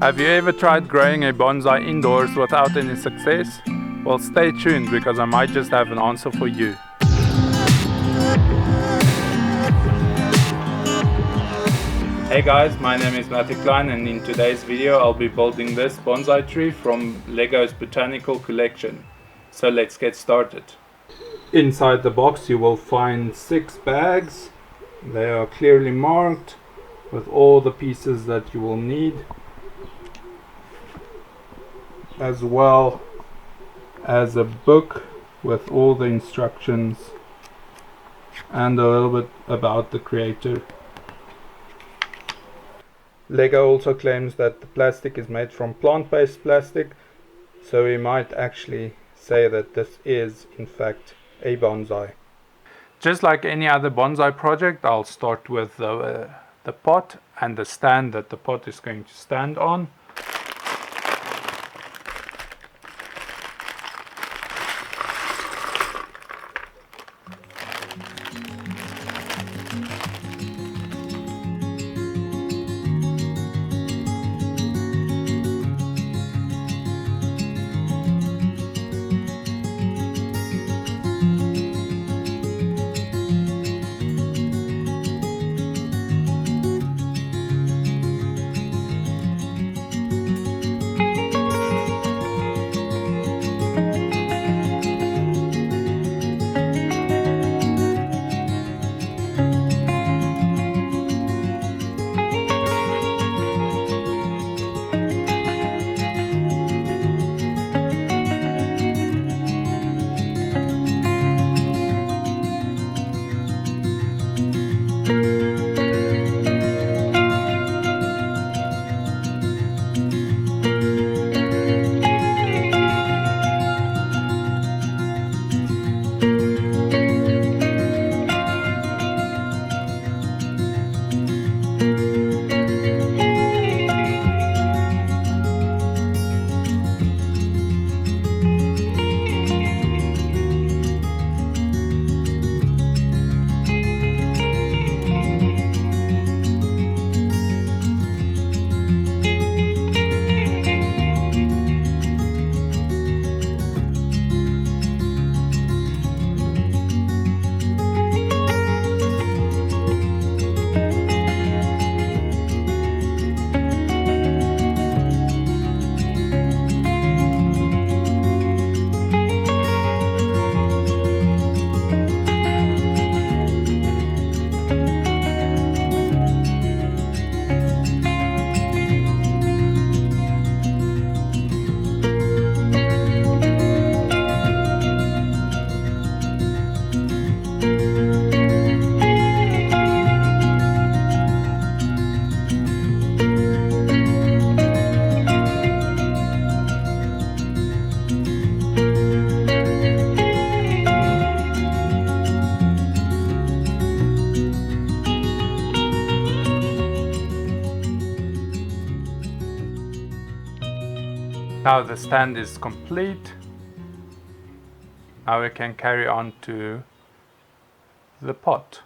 Have you ever tried growing a bonsai indoors without any success? Well, stay tuned because I might just have an answer for you. Hey guys, my name is Klein and in today's video I'll be building this bonsai tree from Lego's Botanical Collection. So let's get started. Inside the box you will find 6 bags. They are clearly marked with all the pieces that you will need, as well as a book with all the instructions and a little bit about the creator. Lego also claims that the plastic is made from plant-based plastic, so we might actually say that this is in fact a bonsai. Just like any other bonsai project, I'll start with the pot and the stand that the pot is going to stand on. Now the stand is complete. Now we can carry on to the pot.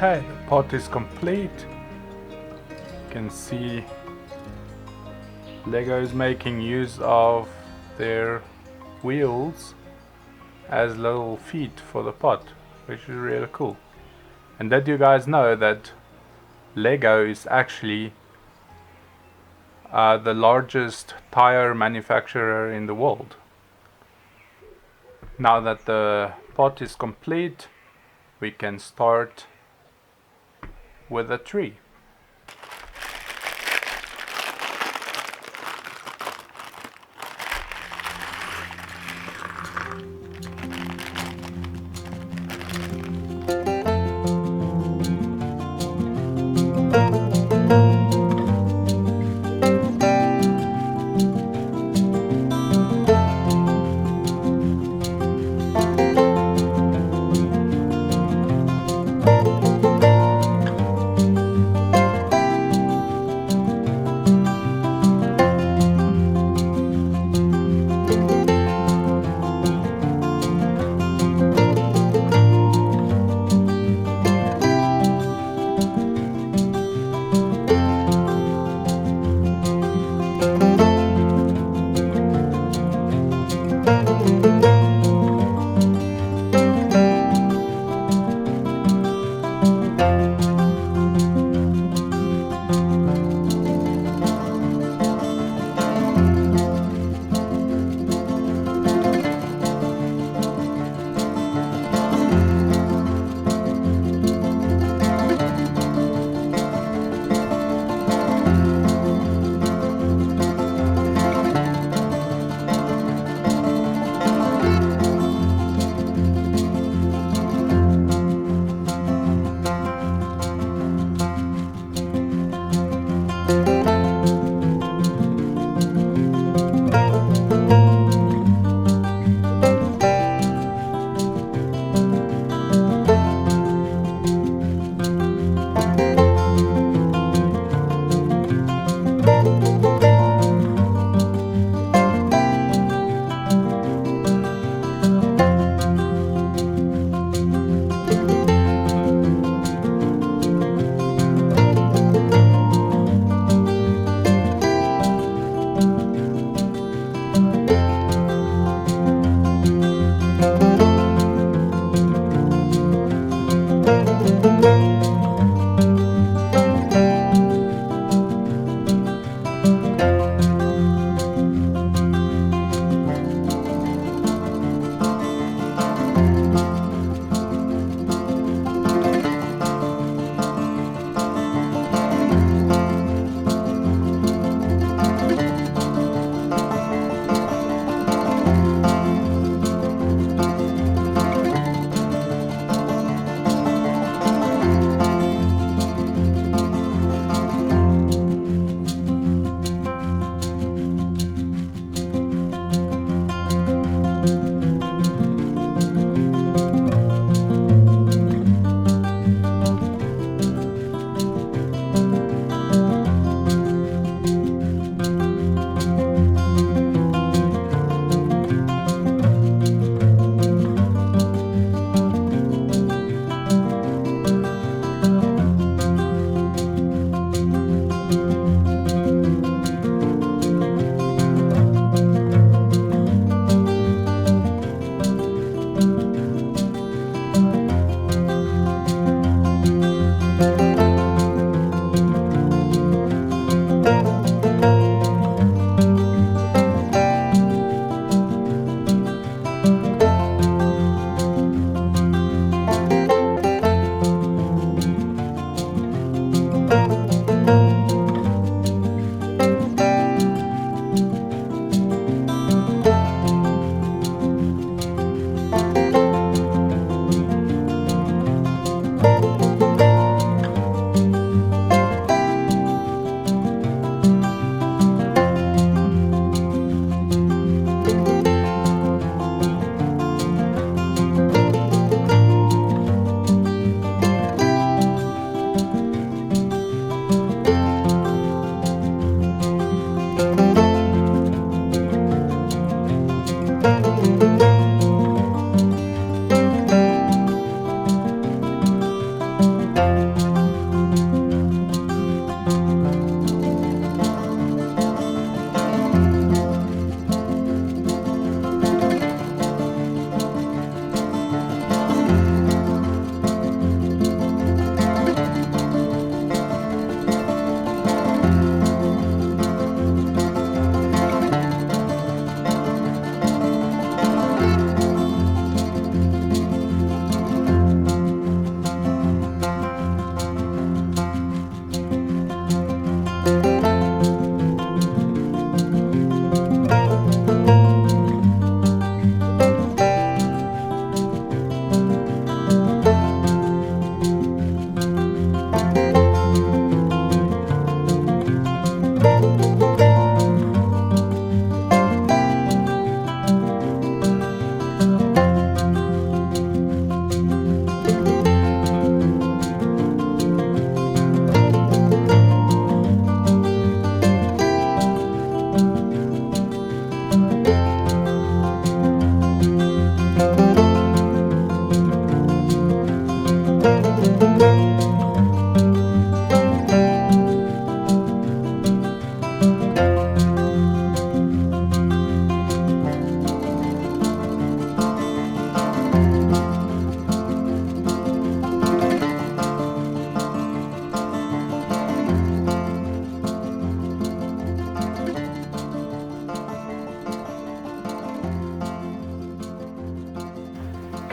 Okay, the pot is complete. You can see Lego is making use of their wheels as little feet for the pot, which is really cool. And did you guys know that Lego is actually the largest tire manufacturer in the world? Now that the pot is complete, we can start with a tree.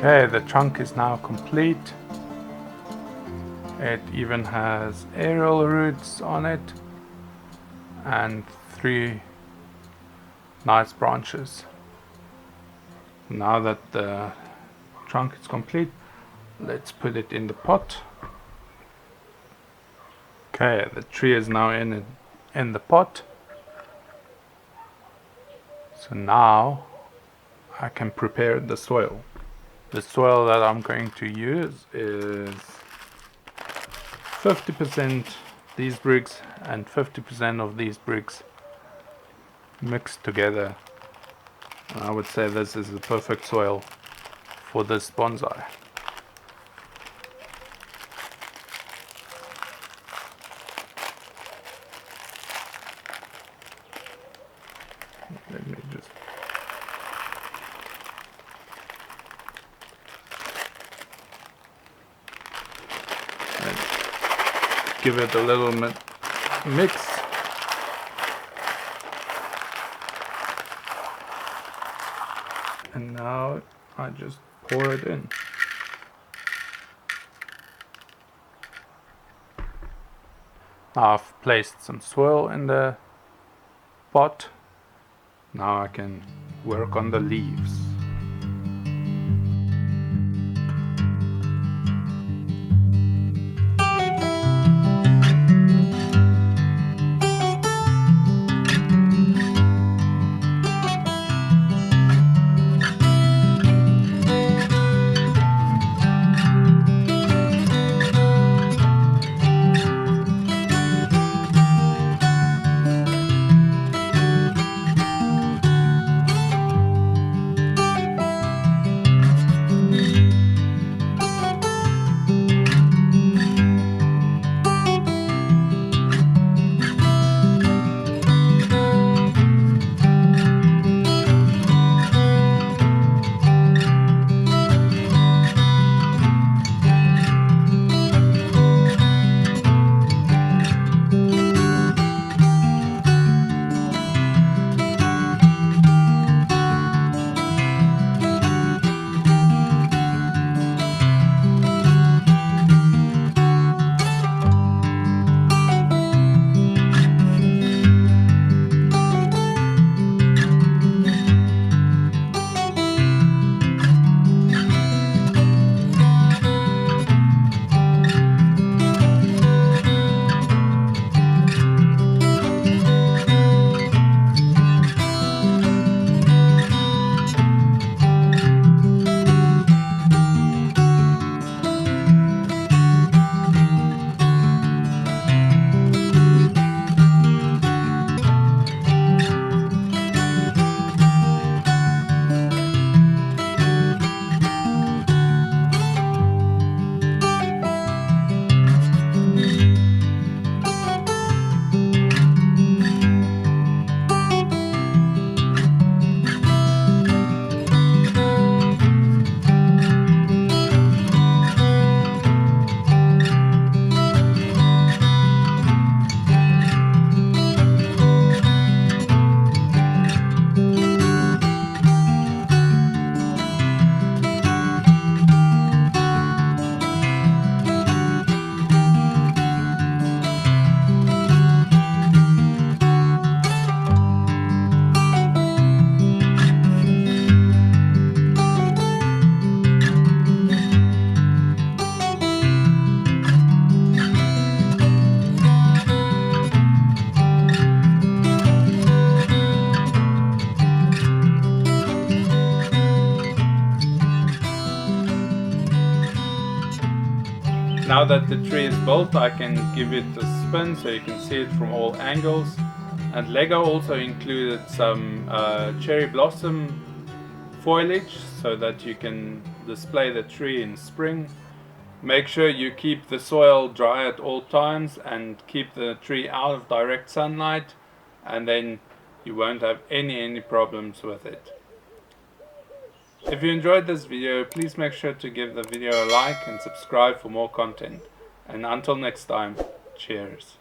Okay, the trunk is now complete. It even has aerial roots on it and 3 nice branches. Now that the trunk is complete, let's put it in the pot. Okay, the tree is now in the pot. So now I can prepare the soil. The soil that I'm going to use is 50% these bricks and 50% of these bricks mixed together. And I would say this is the perfect soil for this bonsai. Let me just give it a little mix. And now I just pour it in. I've placed some soil in the pot. Now I can work on the leaves. Now that the tree is built, I can give it a spin so you can see it from all angles. And Lego also included some cherry blossom foliage so that you can display the tree in spring. Make sure you keep the soil dry at all times and keep the tree out of direct sunlight, and then you won't have any problems with it. If you enjoyed this video, please make sure to give the video a like and subscribe for more content. And until next time, cheers.